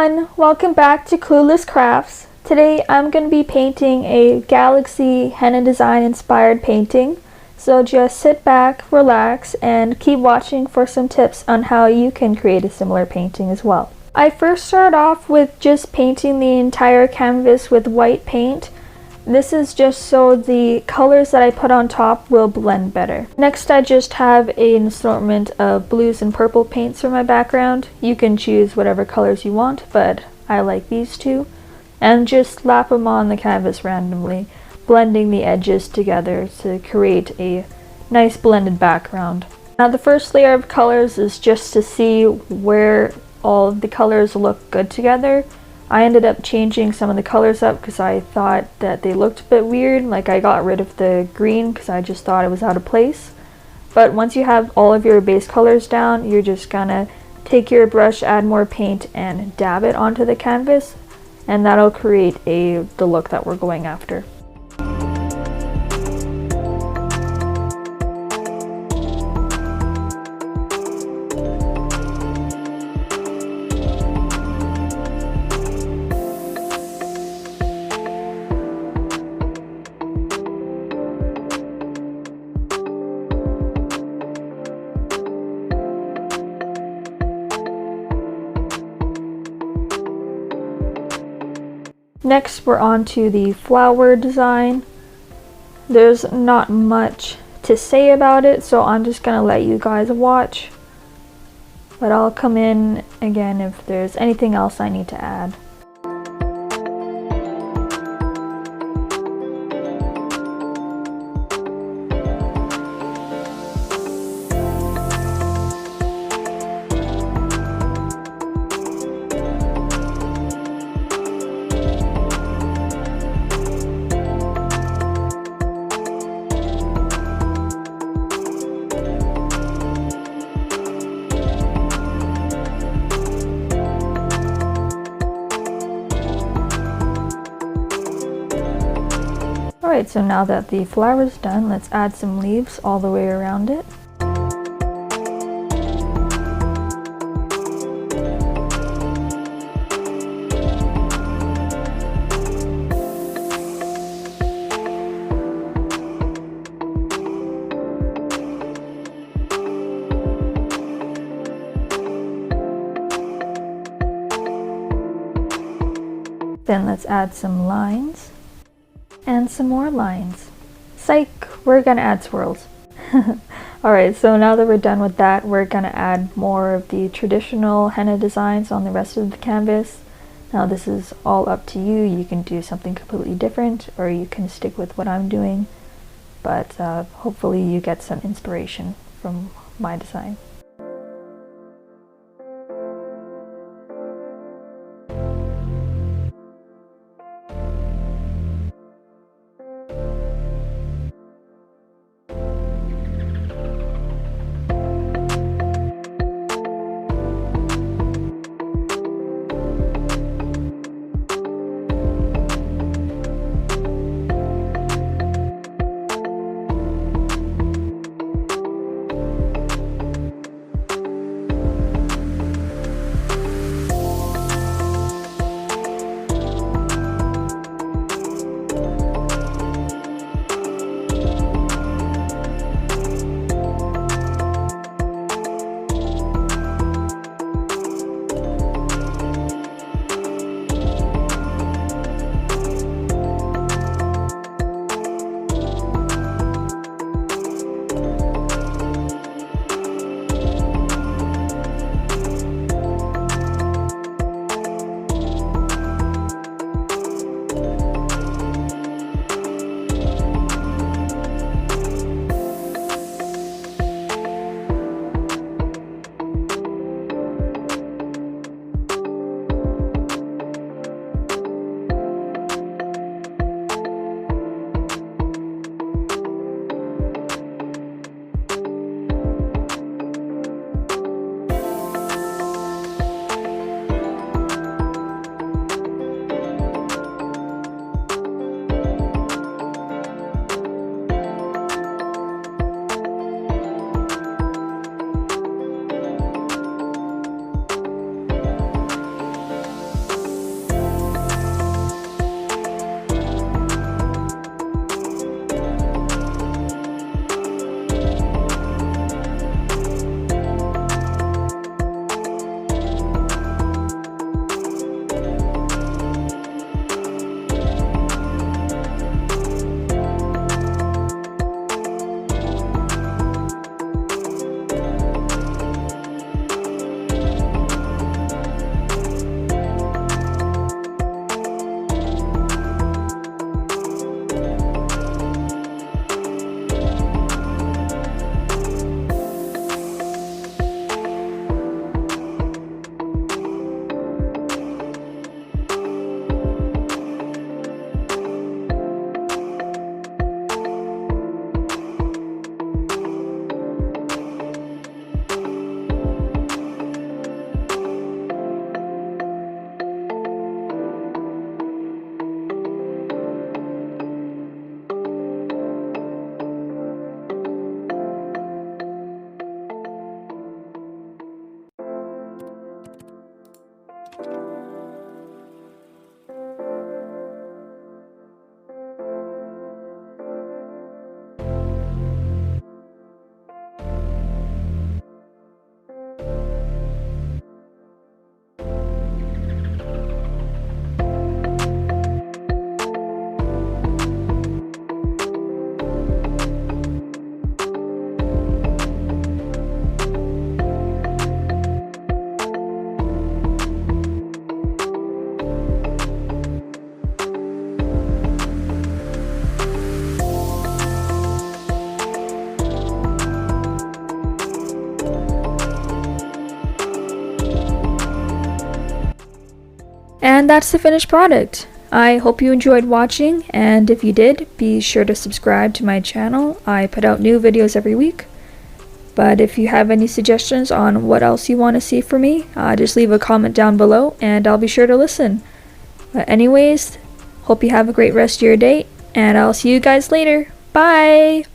everyone, welcome back to Clueless Crafts. Today I'm going to be painting a galaxy henna design inspired painting. So just sit back, relax, and keep watching for some tips on how you can create a similar painting as well. I first start off with just painting the entire canvas with white paint. This is just so the colors that I put on top will blend better. Next, I just have an assortment of blues and purple paints for my background. You can choose whatever colors you want, but I like these two. And just slap them on the canvas randomly, blending the edges together to create a nice blended background. Now the first layer of colors is just to see where all of the colors look good together. I ended up changing some of the colors up because I thought that they looked a bit weird. Like I got rid of the green because I just thought it was out of place. But once you have all of your base colors down, you're just gonna take your brush, add more paint, and dab it onto the canvas, and that'll create the look that we're going after. Next, we're on to the flower design. There's not much to say about it, so I'm just gonna let you guys watch. But I'll come in again if there's anything else I need to add. Alright, so now that the flower is done, let's add some leaves all the way around it. Then let's add some lines. And some more lines. Psych! We're gonna add swirls. Alright, so now that we're done with that, we're gonna add more of the traditional henna designs on the rest of the canvas. Now this is all up to you. You can do something completely different, or you can stick with what I'm doing. But hopefully you get some inspiration from my design. And that's the finished product. I hope you enjoyed watching, and if you did, be sure to subscribe to my channel. I put out new videos every week. But if you have any suggestions on what else you want to see from me, just leave a comment down below and I'll be sure to listen. But anyways, hope you have a great rest of your day, and I'll see you guys later. Bye!